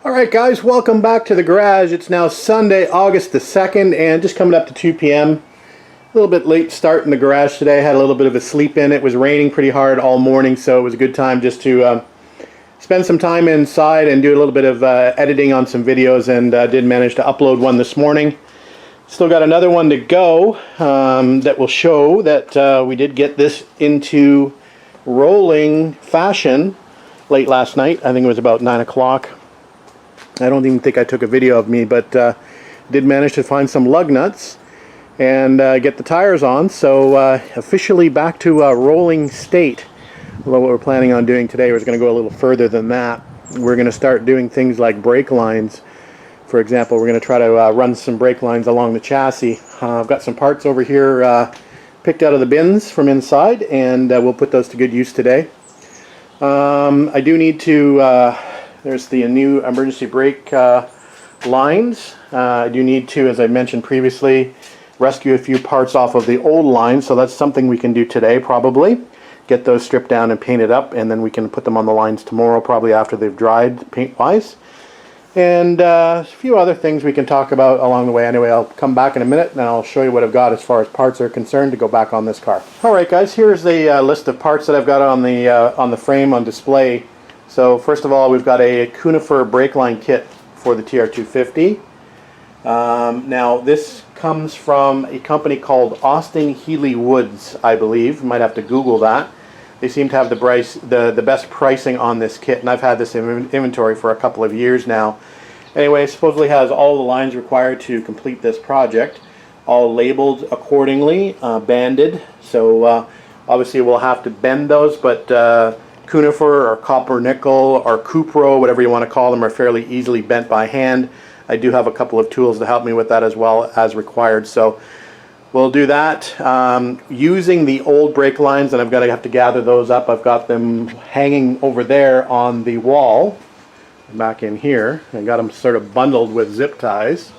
Alright guys, welcome back to the garage. It's now Sunday, August the 2nd, and just coming up to 2 p.m. A little bit late start in the garage today. Had a little bit of a sleep in. It was raining pretty hard all morning, so it was a good time just to spend some time inside and do a little bit of editing on some videos, and did manage to upload one this morning. Still got another one to go that will show that we did get this into rolling fashion late last night. I think it was about 9 o'clock. I don't even think I took a video of me, but did manage to find some lug nuts and get the tires on. So officially back to a rolling state. Well, what we're planning on doing today is going to go a little further than that. We're going to start doing things like brake lines. For example, we're going to try to run some brake lines along the chassis. I've got some parts over here picked out of the bins from inside, and we'll put those to good use today. I do need to... there's the new emergency brake lines. I do need to, as I mentioned previously, rescue a few parts off of the old line, so that's something we can do today probably. Get those stripped down and painted up, and then we can put them on the lines tomorrow, probably after they've dried paint-wise. And a few other things we can talk about along the way. Anyway, I'll come back in a minute and I'll show you what I've got as far as parts are concerned to go back on this car. Alright guys, here's the list of parts that I've got on the frame on display. So first of all, we've got a conifer brake line kit for the TR250. Now this comes from a company called Austin Healey Woods, I believe. You might have to Google that. They seem to have the best pricing on this kit, and I've had this in inventory for a couple of years now. Anyway, it supposedly has all the lines required to complete this project, all labeled accordingly, banded. So obviously we'll have to bend those, but conifer or copper nickel or cupro, whatever you want to call them, are fairly easily bent by hand. I do have a couple of tools to help me with that as well as required. So we'll do that using the old brake lines, and I'm going to have to gather those up. I've got them hanging over there on the wall back in here. I got them sort of bundled with zip ties.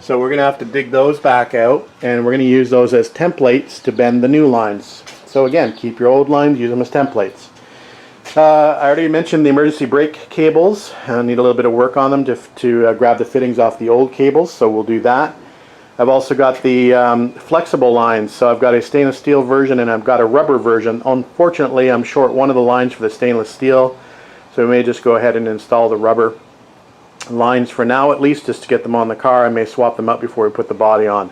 So we're going to have to dig those back out, and we're going to use those as templates to bend the new lines. So again, keep your old lines, use them as templates. I already mentioned the emergency brake cables. I need a little bit of work on them to grab the fittings off the old cables, so we'll do that. I've also got the flexible lines, so I've got a stainless steel version and I've got a rubber version. Unfortunately, I'm short one of the lines for the stainless steel, so we may just go ahead and install the rubber lines for now, at least, just to get them on the car. I may swap them out before we put the body on.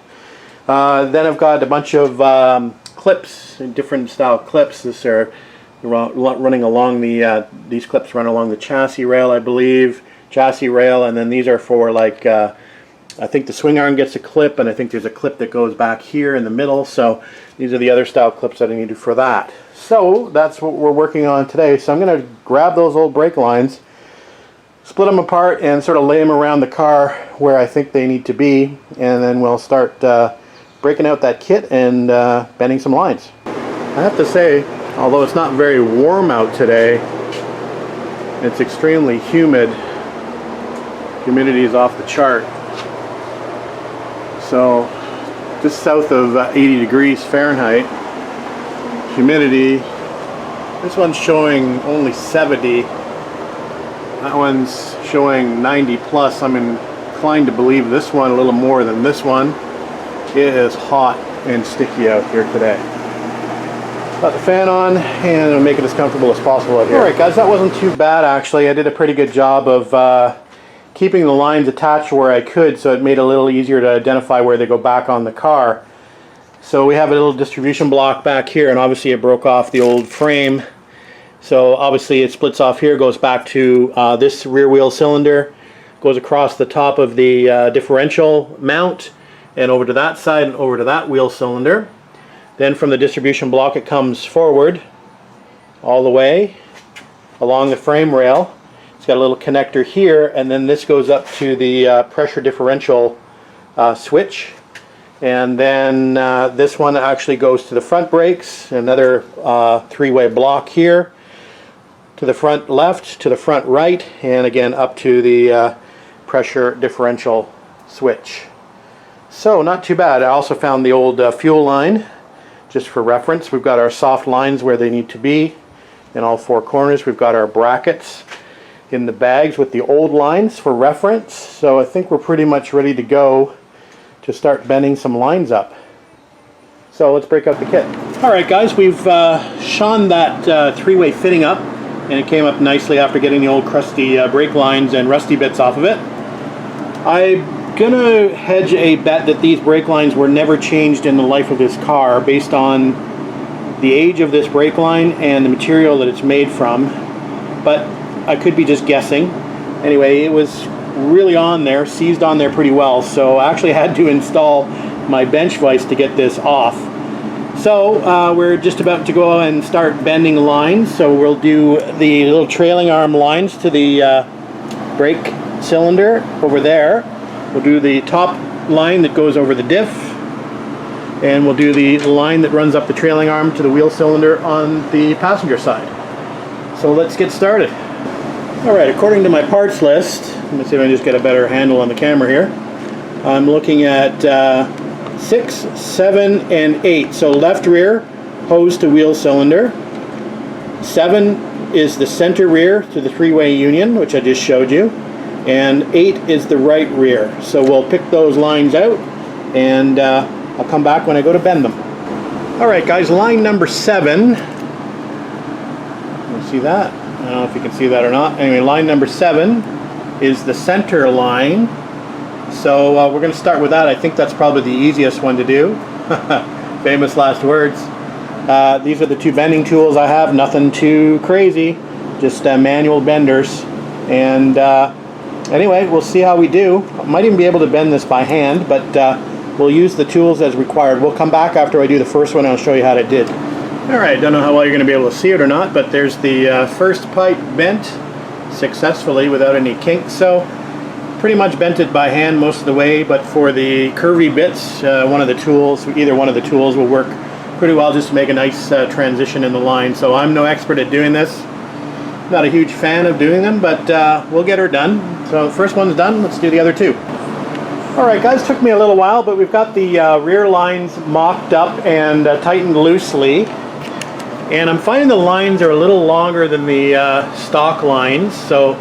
Then I've got a bunch of clips, different style clips. This are running along the these clips run along the chassis rail, I believe, and then these are for like I think the swing arm gets a clip, and I think there's a clip that goes back here in the middle. So these are the other style clips that I need for that. So that's what we're working on today. So I'm going to grab those old brake lines, split them apart, and sort of lay them around the car where I think they need to be, and then we'll start breaking out that kit and bending some lines. I have to say, although it's not very warm out today, it's extremely humid. Humidity is off the chart. So just south of 80 degrees Fahrenheit. Humidity, this one's showing only 70. That one's showing 90 plus. I'm inclined to believe this one a little more than this one. It is hot and sticky out here today. Got the fan on and I'll make it as comfortable as possible out here. Alright guys, that wasn't too bad actually. I did a pretty good job of keeping the lines attached where I could, so it made it a little easier to identify where they go back on the car. So we have a little distribution block back here, and obviously it broke off the old frame. So obviously it splits off here, goes back to this rear wheel cylinder, goes across the top of the differential mount, and over to that side and over to that wheel cylinder. Then from the distribution block it comes forward all the way along the frame rail. It's got a little connector here, and then this goes up to the pressure differential switch, and then this one actually goes to the front brakes, another three-way block here, to the front left, to the front right, and again up to the pressure differential switch. So not too bad. I also found the old fuel line, just for reference. We've got our soft lines where they need to be in all four corners. We've got our brackets. in the bags with the old lines for reference. So I think we're pretty much ready to go to start bending some lines up. So let's break out the kit. Alright guys, we've shone that three-way fitting up, and it came up nicely after getting the old crusty brake lines and rusty bits off of it. I'm gonna hedge a bet that these brake lines were never changed in the life of this car based on the age of this brake line and the material that it's made from, but I could be just guessing. Anyway, it was really on there, seized on there pretty well, so I actually had to install my bench vise to get this off. So we're just about to go and start bending lines. So we'll do the little trailing arm lines to the brake cylinder over there. We'll do the top line that goes over the diff, and we'll do the line that runs up the trailing arm to the wheel cylinder on the passenger side. So let's get started. Alright, according to my parts list, let me see if I can just get a better handle on the camera here. I'm looking at 6, 7, and 8. So left rear, hose to wheel cylinder. 7 is the center rear to the three-way union, which I just showed you. And 8 is the right rear. So we'll pick those lines out, and I'll come back when I go to bend them. Alright guys, line number 7. You see that? I don't know if you can see that or not. Anyway, line number 7 is the center line. So we're going to start with that. I think that's probably the easiest one to do. Famous last words. These are the two bending tools I have. Nothing too crazy. Just manual benders. And anyway, we'll see how we do. I might even be able to bend this by hand, but we'll use the tools as required. We'll come back after I do the first one and I'll show you how I did. Alright, don't know how well you're going to be able to see it or not, but there's the first pipe bent successfully without any kinks. So pretty much bent it by hand most of the way, but for the curvy bits, one of the tools, either one of the tools will work pretty well just to make a nice transition in the line. So I'm no expert at doing this. Not a huge fan of doing them, but we'll get her done. So the first one's done, let's do the other two. Alright guys, took me a little while, but we've got the rear lines mocked up and tightened loosely. And I'm finding the lines are a little longer than the stock lines, so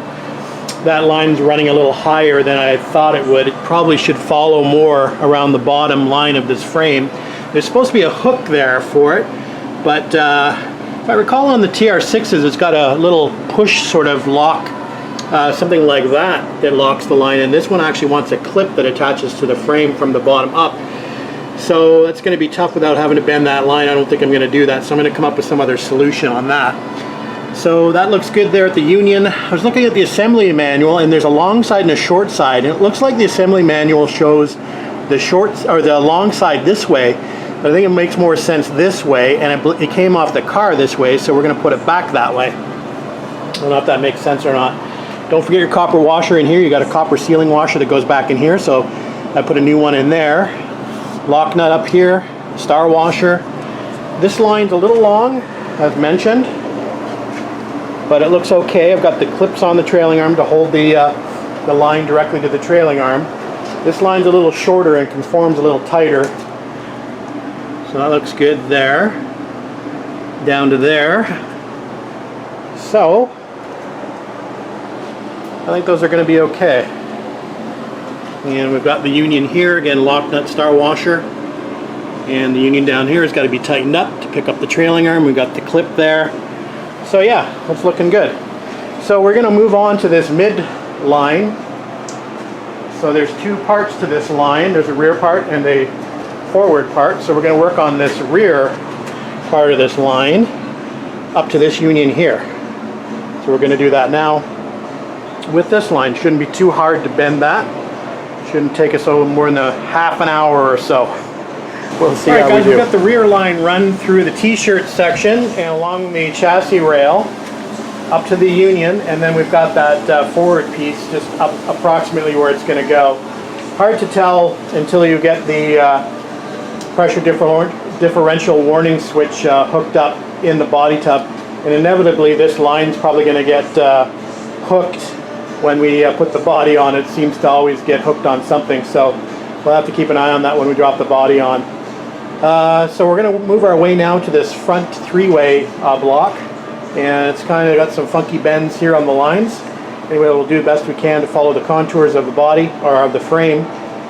that line's running a little higher than I thought it would. It probably should follow more around the bottom line of this frame. There's supposed to be a hook there for it, but if I recall on the TR6s, it's got a little push sort of lock, something like that, that locks the line in. This one actually wants a clip that attaches to the frame from the bottom up. So it's going to be tough without having to bend that line. I don't think I'm going to do that, so I'm going to come up with some other solution on that. So that looks good there at the union. I was looking at the assembly manual, and there's a long side and a short side, and it looks like the assembly manual shows the short or the long side this way, but I think it makes more sense this way, and it came off the car this way, so we're going to put it back that way. I don't know if that makes sense or not. Don't forget your copper washer in here. You got a copper sealing washer that goes back in here, so I put a new one in there. Lock nut up here, star washer. This line's a little long, as mentioned, but it looks okay. I've got the clips on the trailing arm to hold the line directly to the trailing arm. This line's a little shorter and conforms a little tighter, so that looks good there, down to there. So I think those are going to be okay. And we've got the union here, again, lock nut, star washer, and the union down here has got to be tightened up to pick up the trailing arm. We've got the clip there. So yeah, that's looking good. So we're going to move on to this mid line. So there's two parts to this line. There's a rear part and a forward part. So we're going to work on this rear part of this line up to this union here. So we're going to do that now with this line. Shouldn't be too hard to bend that. Shouldn't take us over more than a half an hour or so. We'll see how we do. We've got the rear line run through the t-shirt section and along the chassis rail up to the union, and then we've got that forward piece just up approximately where it's going to go. Hard to tell until you get the pressure differential warning switch hooked up in the body tub, and inevitably this line's probably going to get hooked when we put the body on. It seems to always get hooked on something, so we'll have to keep an eye on that when we drop the body on. So we're going to move our way now to this front three-way block, and it's kind of got some funky bends here on the lines, Anyway, we'll do the best we can to follow the contours of the body, or of the frame,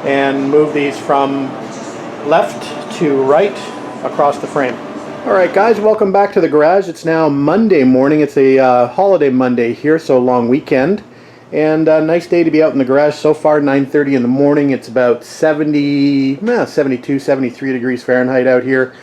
and move these from left to right across the frame. Alright guys, welcome back to the garage. It's now Monday morning. It's a holiday Monday here, so long weekend. And a nice day to be out in the garage. So far 9:30 in the morning. It's about 72, 73 degrees Fahrenheit out here.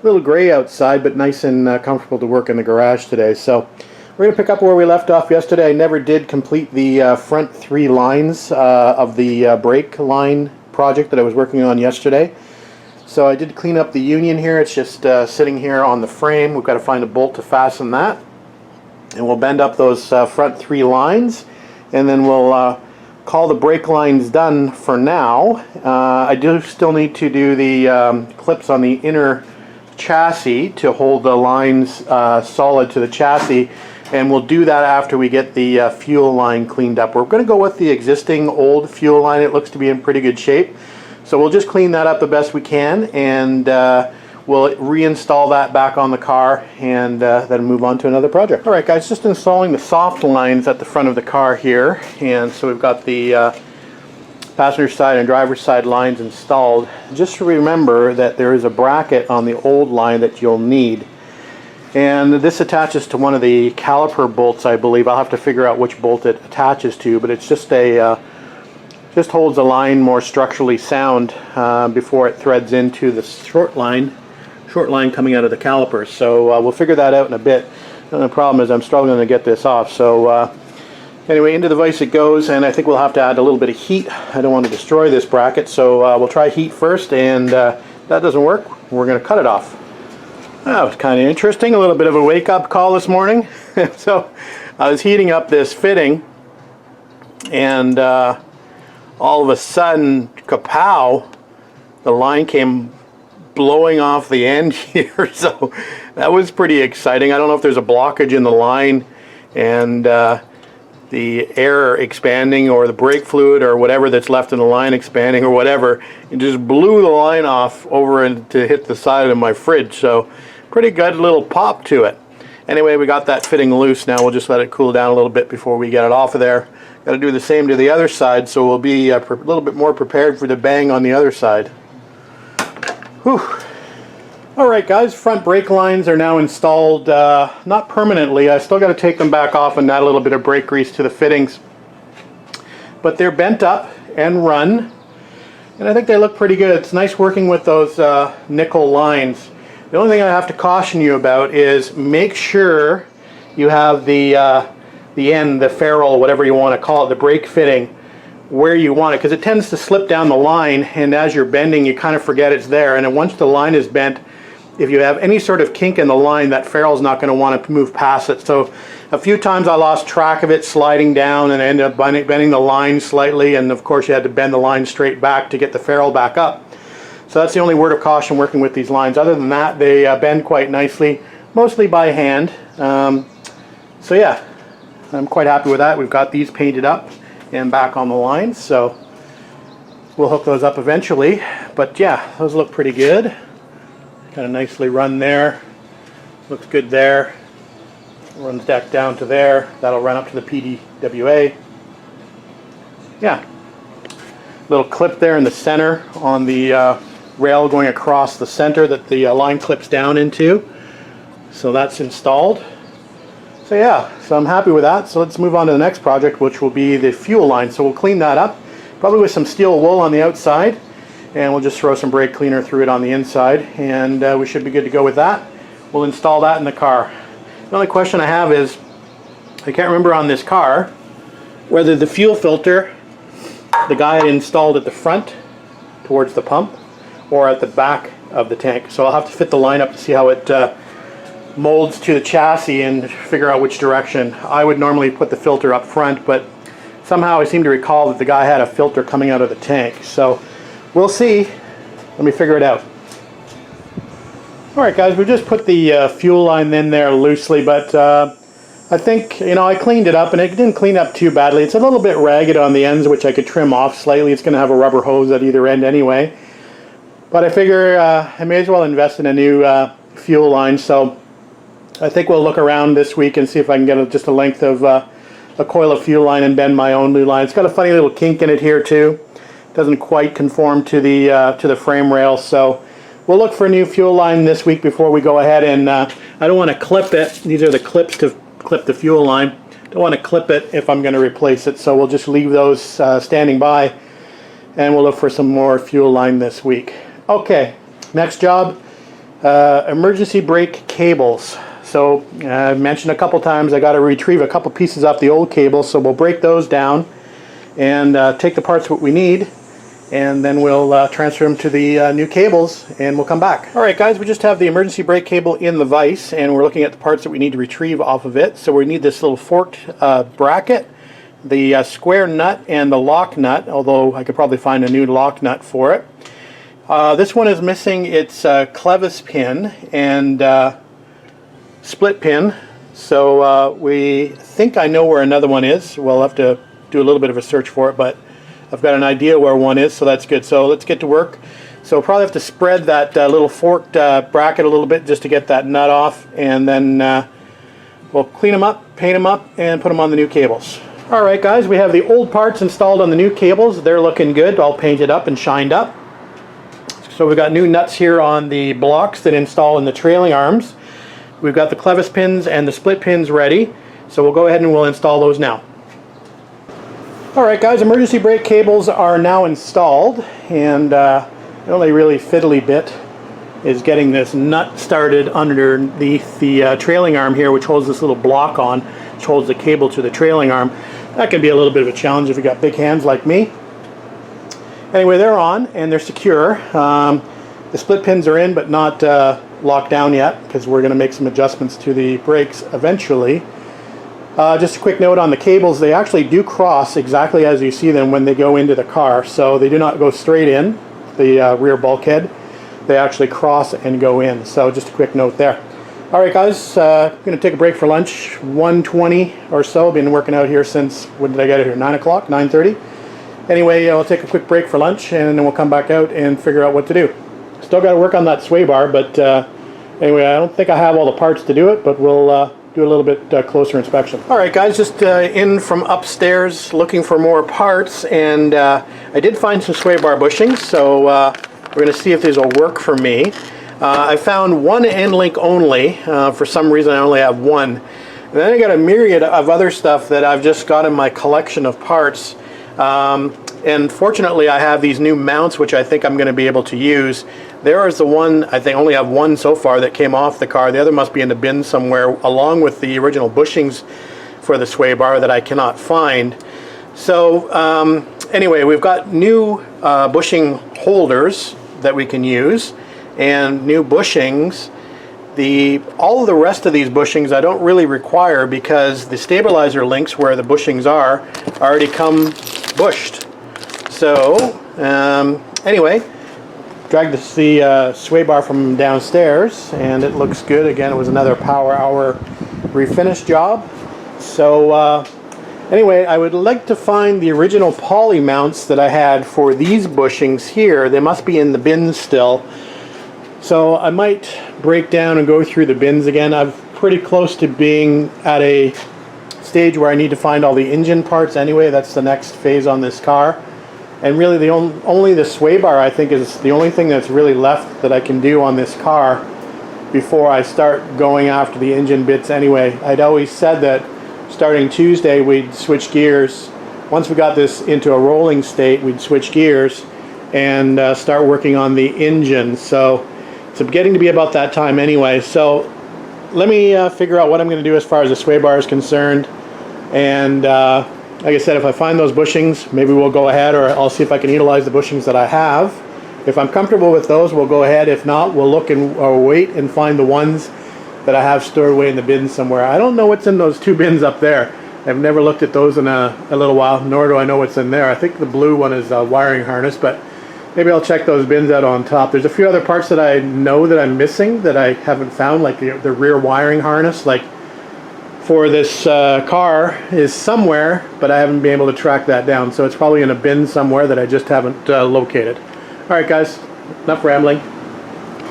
A little gray outside, but nice and comfortable to work in the garage today. So we're going to pick up where we left off yesterday. I never did complete the front 3 lines of the brake line project that I was working on yesterday. So I did clean up the union here. It's just sitting here on the frame. We've got to find a bolt to fasten that. And we'll bend up those front 3 lines. And then we'll call the brake lines done for now. I do still need to do the clips on the inner chassis to hold the lines solid to the chassis. And we'll do that after we get the fuel line cleaned up. We're going to go with the existing old fuel line. It looks to be in pretty good shape. So we'll just clean that up the best we can, and we'll reinstall that back on the car, and then move on to another project. Alright guys, just installing the soft lines at the front of the car here. And so we've got the passenger side and driver's side lines installed. Just remember that there is a bracket on the old line that you'll need. And this attaches to one of the caliper bolts, I believe. I'll have to figure out which bolt it attaches to, but it's just a just holds the line more structurally sound before it threads into the short line coming out of the calipers. So we'll figure that out in a bit. And the problem is I'm struggling to get this off. So anyway, into the vise it goes, and I think we'll have to add a little bit of heat. I don't want to destroy this bracket, so we'll try heat first, and if that doesn't work, we're going to cut it off. That was kind of interesting, a little bit of a wake-up call this morning. So I was heating up this fitting, and all of a sudden, kapow, the line came blowing off the end here. So that was pretty exciting. I don't know if there's a blockage in the line, and the air expanding, or the brake fluid, or whatever that's left in the line expanding, or whatever. It just blew the line off over and to hit the side of my fridge. So pretty good little pop to it. Anyway, we got that fitting loose now. We'll just let it cool down a little bit before we get it off of there. Got to do the same to the other side, so we'll be a little bit more prepared for the bang on the other side. Whew. Alright guys, front brake lines are now installed, not permanently. I still got to take them back off and add a little bit of brake grease to the fittings. But they're bent up and run, and I think they look pretty good. It's nice working with those nickel lines. The only thing I have to caution you about is make sure you have the end, the ferrule, whatever you want to call it, the brake fitting, where you want it, because it tends to slip down the line, and as you're bending you kind of forget it's there. And then once the line is bent, if you have any sort of kink in the line, that ferrule is not going to want to move past it. So a few times I lost track of it sliding down, and I ended up bending the line slightly, and of course you had to bend the line straight back to get the ferrule back up. So that's the only word of caution working with these lines. Other than that, they bend quite nicely, mostly by hand. So yeah, I'm quite happy with that. We've got these painted up and back on the lines, so we'll hook those up eventually. But yeah, those look pretty good. Kind of nicely run there. Looks good there. Runs back down to there. That'll run up to the PDWA. Yeah. Little clip there in the center on the rail going across the center that the line clips down into. So that's installed. So yeah, so I'm happy with that. So let's move on to the next project, which will be the fuel line. So we'll clean that up, probably with some steel wool on the outside, and we'll just throw some brake cleaner through it on the inside, and we should be good to go with that. We'll install that in the car. The only question I have is, I can't remember on this car whether the fuel filter, the guy had installed at the front towards the pump, or at the back of the tank. So I'll have to fit the line up to see how it molds to the chassis and figure out which direction. I would normally put the filter up front, but somehow I seem to recall that the guy had a filter coming out of the tank. So we'll see. Let me figure it out. Alright guys, we just put the fuel line in there loosely, but I think, you know, I cleaned it up, and it didn't clean up too badly. It's a little bit ragged on the ends, which I could trim off slightly. It's going to have a rubber hose at either end anyway. But I figure I may as well invest in a new fuel line, so I think we'll look around this week and see if I can get just a length of a coil of fuel line and bend my own new line. It's got a funny little kink in it here too. Doesn't quite conform to the frame rail, so we'll look for a new fuel line this week before we go ahead and I don't want to clip it. These are the clips to clip the fuel line. Don't want to clip it if I'm going to replace it, so we'll just leave those standing by, and we'll look for some more fuel line this week. Okay, next job, emergency brake cables. So I've mentioned a couple times I got to retrieve a couple pieces off the old cables, so we'll break those down and take the parts what we need, and then we'll transfer them to the new cables, and we'll come back. Alright guys, we just have the emergency brake cable in the vise, and we're looking at the parts that we need to retrieve off of it. So we need this little forked bracket, the square nut, and the lock nut, although I could probably find a new lock nut for it. This one is missing its clevis pin and split pin, so we think I know where another one is. We'll have to do a little bit of a search for it, but I've got an idea where one is, so that's good. So let's get to work. So we'll probably have to spread that little forked bracket a little bit just to get that nut off, and then we'll clean them up, paint them up, and put them on the new cables. Alright guys, we have the old parts installed on the new cables. They're looking good, all painted up and shined up. So we've got new nuts here on the blocks that install in the trailing arms. We've got the clevis pins and the split pins ready, so we'll go ahead and we'll install those now. Alright guys, emergency brake cables are now installed, and the only really fiddly bit is getting this nut started underneath the trailing arm here, which holds this little block on, which holds the cable to the trailing arm. That can be a little bit of a challenge if you've got big hands like me. Anyway, they're on and they're secure. The split pins are in but not locked down yet, because we're going to make some adjustments to the brakes eventually. Just a quick note on the cables, they actually do cross exactly as you see them when they go into the car. So they do not go straight in the rear bulkhead. They actually cross and go in. So just a quick note there. Alright guys, I'm going to take a break for lunch, 1:20 or so. Been working out here since, when did I get here, 9 o'clock, 9:30? Anyway, I'll take a quick break for lunch, and then we'll come back out and figure out what to do. Still got to work on that sway bar, but anyway, I don't think I have all the parts to do it, but we'll do a little bit closer inspection. Alright guys, just in from upstairs looking for more parts, and I did find some sway bar bushings, so we're going to see if these will work for me. I found one end link only. For some reason I only have one. And then I got a myriad of other stuff that I've just got in my collection of parts. And fortunately I have these new mounts which I think I'm going to be able to use. There is the one, I think I only have one so far that came off the car. The other must be in the bin somewhere, along with the original bushings for the sway bar that I cannot find. So anyway, we've got new bushing holders that we can use, and new bushings. All of the rest of these bushings I don't really require, because the stabilizer links where the bushings are already come bushed. So anyway, dragged the sway bar from downstairs, and it looks good. Again, it was another power hour refinish job. So anyway, I would like to find the original poly mounts that I had for these bushings here. They must be in the bins still. So I might break down and go through the bins again. I'm pretty close to being at a stage where I need to find all the engine parts anyway. That's the next phase on this car. And really the only the sway bar I think is the only thing that's really left that I can do on this car before I start going after the engine bits anyway. I'd always said that starting Tuesday we'd switch gears. Once we got this into a rolling state, we'd switch gears and start working on the engine. So it's getting to be about that time anyway. So let me figure out what I'm going to do as far as the sway bar is concerned. And like I said, if I find those bushings, maybe we'll go ahead, or I'll see if I can utilize the bushings that I have. If I'm comfortable with those, we'll go ahead. If not, we'll look or wait and find the ones that I have stored away in the bin somewhere. I don't know what's in those two bins up there. I've never looked at those in a little while, nor do I know what's in there. I think the blue one is a wiring harness, but maybe I'll check those bins out on top. There's a few other parts that I know that I'm missing that I haven't found, like the rear wiring harness, like for this car is somewhere, but I haven't been able to track that down. So it's probably in a bin somewhere that I just haven't located. Alright guys, enough rambling.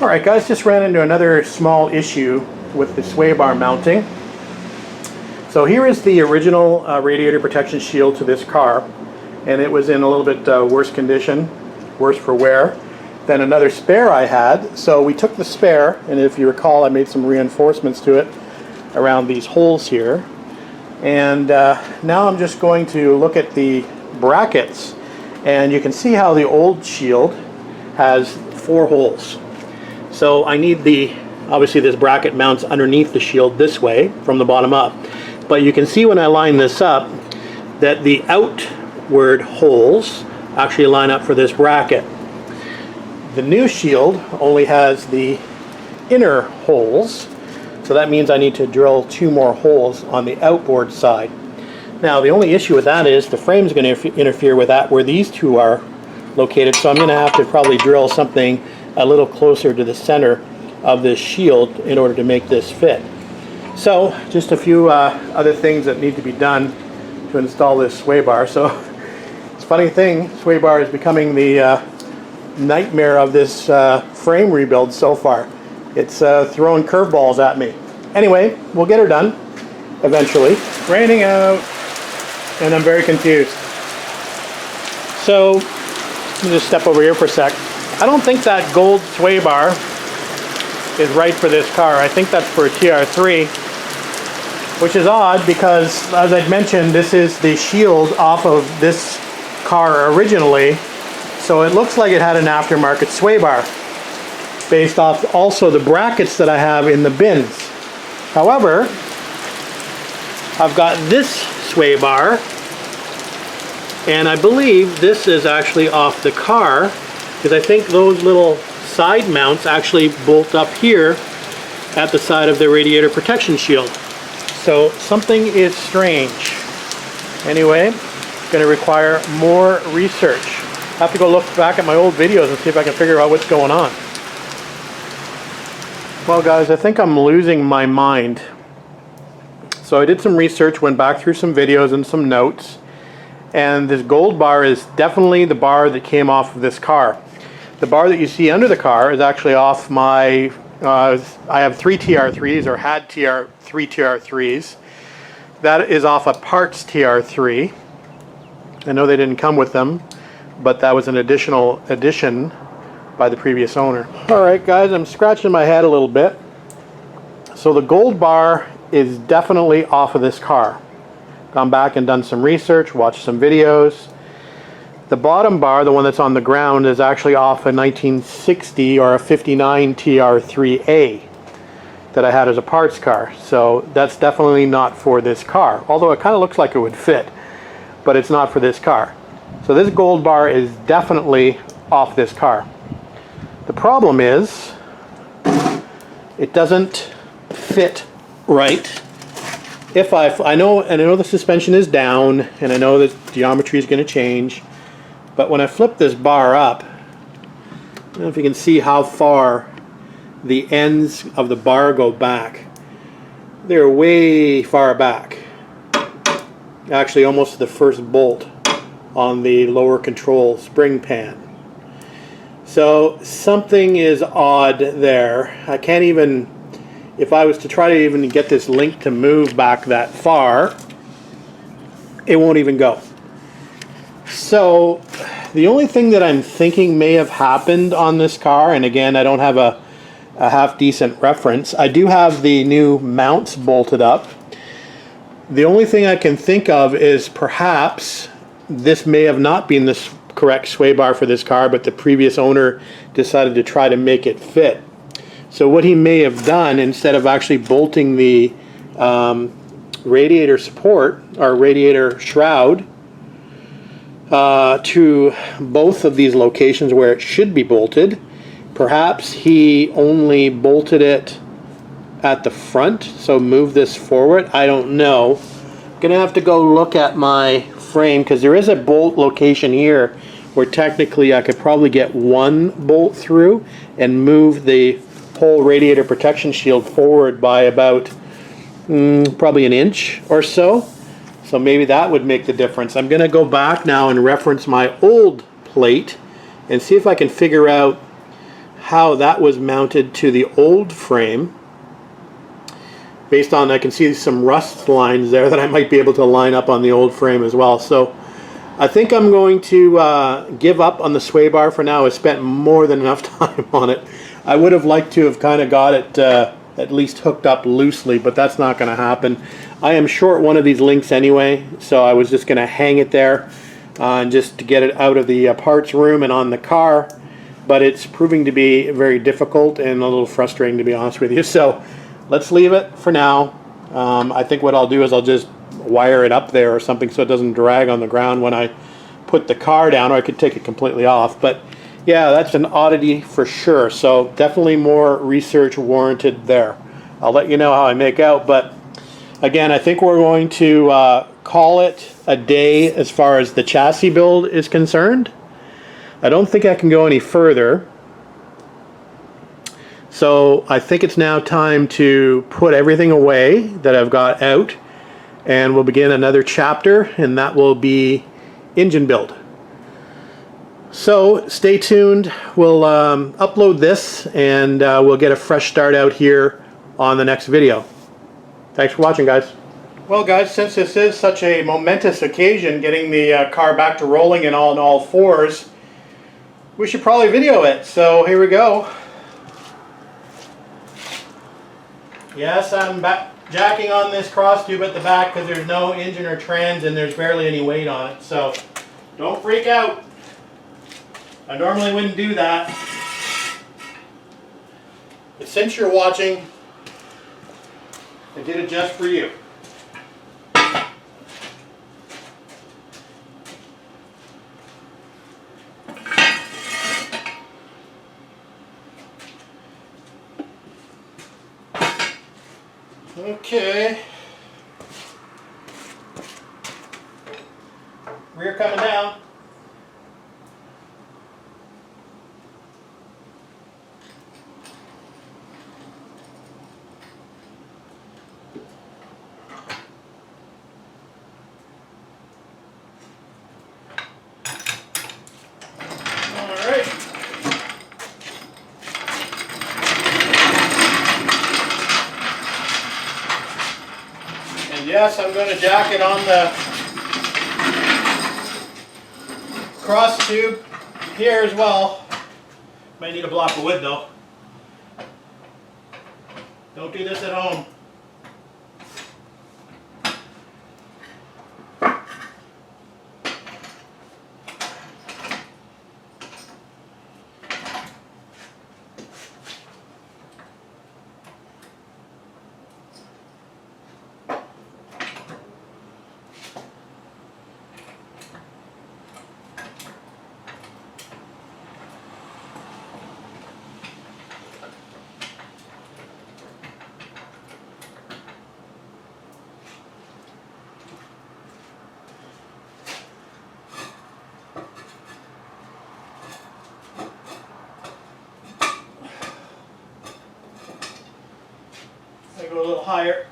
Alright guys, just ran into another small issue with the sway bar mounting. So here is the original radiator protection shield to this car, and it was in a little bit worse condition, worse for wear, than another spare I had. So we took the spare, and if you recall, I made some reinforcements to it around these holes here. And now I'm just going to look at the brackets, and you can see how the old shield has 4 holes. So I need obviously this bracket mounts underneath the shield this way from the bottom up. But you can see when I line this up that the outward holes actually line up for this bracket. The new shield only has the inner holes, so that means I need to drill 2 more holes on the outboard side. Now the only issue with that is the frame is going to interfere with that where these 2 are located, so I'm going to have to probably drill something a little closer to the center of this shield in order to make this fit. So just a few other things that need to be done to install this sway bar. So it's a funny thing, sway bar is becoming the nightmare of this frame rebuild so far. It's throwing curveballs at me. Anyway, we'll get her done eventually. Raining out, and I'm very confused. So let me just step over here for a sec. I don't think that gold sway bar is right for this car. I think that's for a TR3, which is odd because, as I'd mentioned, this is the shield off of this car originally, so it looks like it had an aftermarket sway bar based off also the brackets that I have in the bins. However, I've got this sway bar, and I believe this is actually off the car, because I think those little side mounts actually bolt up here at the side of the radiator protection shield. So something is strange. Anyway, going to require more research. I have to go look back at my old videos and see if I can figure out what's going on. Well guys, I think I'm losing my mind. So I did some research, went back through some videos and some notes, and this gold bar is definitely the bar that came off of this car. The bar that you see under the car is actually off my, I have 3 TR3s, or had 3 TR3s. That is off a parts TR3. I know they didn't come with them, but that was an additional addition by the previous owner. Alright guys, I'm scratching my head a little bit. So the gold bar is definitely off of this car. Gone back and done some research, watched some videos. The bottom bar, the one that's on the ground, is actually off a 1960 or a 59 TR3A that I had as a parts car. So that's definitely not for this car. Although it kind of looks like it would fit, but it's not for this car. So this gold bar is definitely off this car. The problem is it doesn't fit right. If I know the suspension is down, and I know that geometry is going to change, but when I flip this bar up, I don't know if you can see how far the ends of the bar go back. They're way far back. Actually almost to the first bolt on the lower control spring pan. So something is odd there. I can't even, if I was to try to even get this link to move back that far, it won't even go. So the only thing that I'm thinking may have happened on this car, and again I don't have a half decent reference, I do have the new mounts bolted up. The only thing I can think of is perhaps this may have not been the correct sway bar for this car, but the previous owner decided to try to make it fit. So what he may have done, instead of actually bolting the radiator support or radiator shroud to both of these locations where it should be bolted, perhaps he only bolted it at the front, so move this forward. I don't know. Gonna have to go look at my frame, because there is a bolt location here where technically I could probably get one bolt through and move the whole radiator protection shield forward by about probably an inch or so. So maybe that would make the difference. I'm gonna go back now and reference my old plate and see if I can figure out how that was mounted to the old frame. based on, I can see some rust lines there that I might be able to line up on the old frame as well. So I think I'm going to give up on the sway bar for now. I spent more than enough time on it. I would have liked to have kind of got it at least hooked up loosely, but that's not going to happen. I am short one of these links anyway, so I was just going to hang it there just to get it out of the parts room and on the car. But it's proving to be very difficult and a little frustrating, to be honest with you. So let's leave it for now. I think what I'll do is I'll just wire it up there or something so it doesn't drag on the ground when I put the car down, or I could take it completely off. But yeah, that's an oddity for sure. So definitely more research warranted there. I'll let you know how I make out. But again, I think we're going to call it a day as far as the chassis build is concerned. I don't think I can go any further. So I think it's now time to put everything away that I've got out, and we'll begin another chapter, and that will be engine build. So stay tuned. We'll upload this, and we'll get a fresh start out here on the next video. Thanks for watching, guys. Well, guys, since this is such a momentous occasion, getting the car back to rolling and on all fours, we should probably video it. So here we go. Yes, I'm jacking on this cross tube at the back because there's no engine or trans and there's barely any weight on it. So don't freak out. I normally wouldn't do that. But since you're watching, I did it just for you. Okay. Rear coming down. All right. Yes, I'm going to jack it on the cross tube here as well. Might need a block of wood though. Don't do this at home. I go a little higher.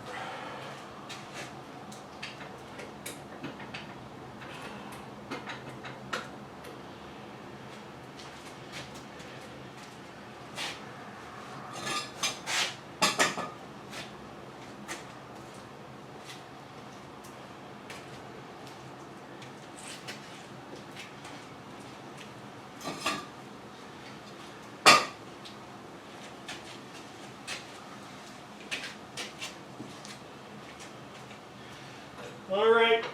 All right.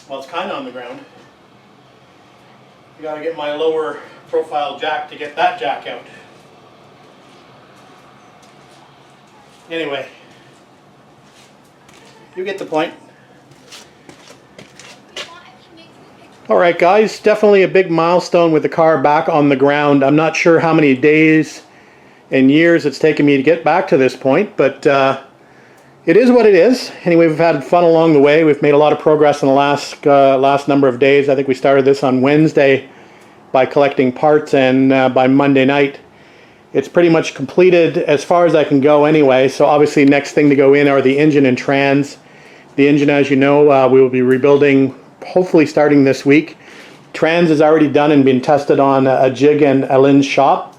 Well, it's kind of on the ground. I gotta get my lower profile jack to get that jack out. Anyway, you get the point. Alright guys, definitely a big milestone with the car back on the ground. I'm not sure how many days and years it's taken me to get back to this point, but it is what it is. Anyway, we've had fun along the way. We've made a lot of progress in the last number of days. I think we started this on Wednesday by collecting parts, and by Monday night it's pretty much completed as far as I can go anyway. So obviously next thing to go in are the engine and trans. The engine, as you know, we will be rebuilding hopefully starting this week. Trans is already done and been tested on a jig in Alin's shop,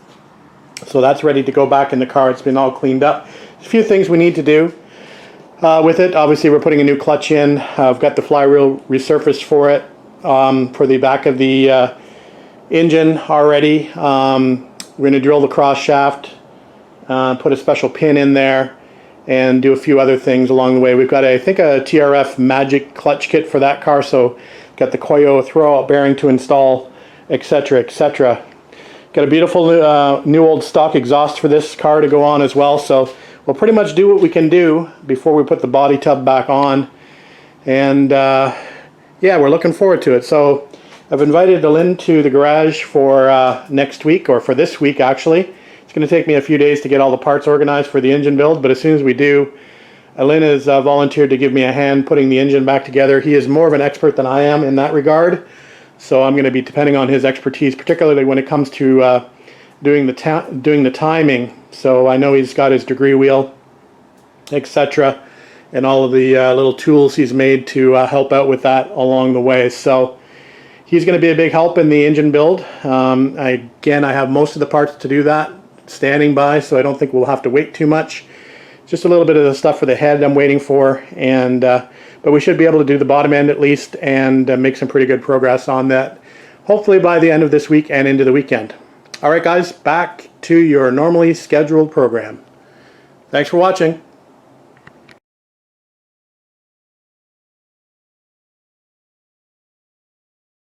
so that's ready to go back in the car. It's been all cleaned up. There's a few things we need to do with it. Obviously we're putting a new clutch in. I've got the flywheel resurfaced for it, for the back of the engine already. We're going to drill the cross shaft, put a special pin in there, and do a few other things along the way. We've got, I think, a TRF Magic clutch kit for that car, so got the Koyo throwout bearing to install, etc., etc. Got a beautiful new old stock exhaust for this car to go on as well, so we'll pretty much do what we can do before we put the body tub back on. And yeah, we're looking forward to it. So I've invited Alin to the garage for next week, or for this week actually. It's going to take me a few days to get all the parts organized for the engine build, but as soon as we do, Alin has volunteered to give me a hand putting the engine back together. He is more of an expert than I am in that regard, so I'm going to be depending on his expertise, particularly when it comes to doing the timing. So I know he's got his degree wheel, etc., and all of the little tools he's made to help out with that along the way. So he's going to be a big help in the engine build. Again, I have most of the parts to do that standing by, so I don't think we'll have to wait too much. Just a little bit of the stuff for the head I'm waiting for, and but we should be able to do the bottom end at least, and make some pretty good progress on that, hopefully by the end of this week and into the weekend. Alright guys, back to your normally scheduled program. Thanks for watching.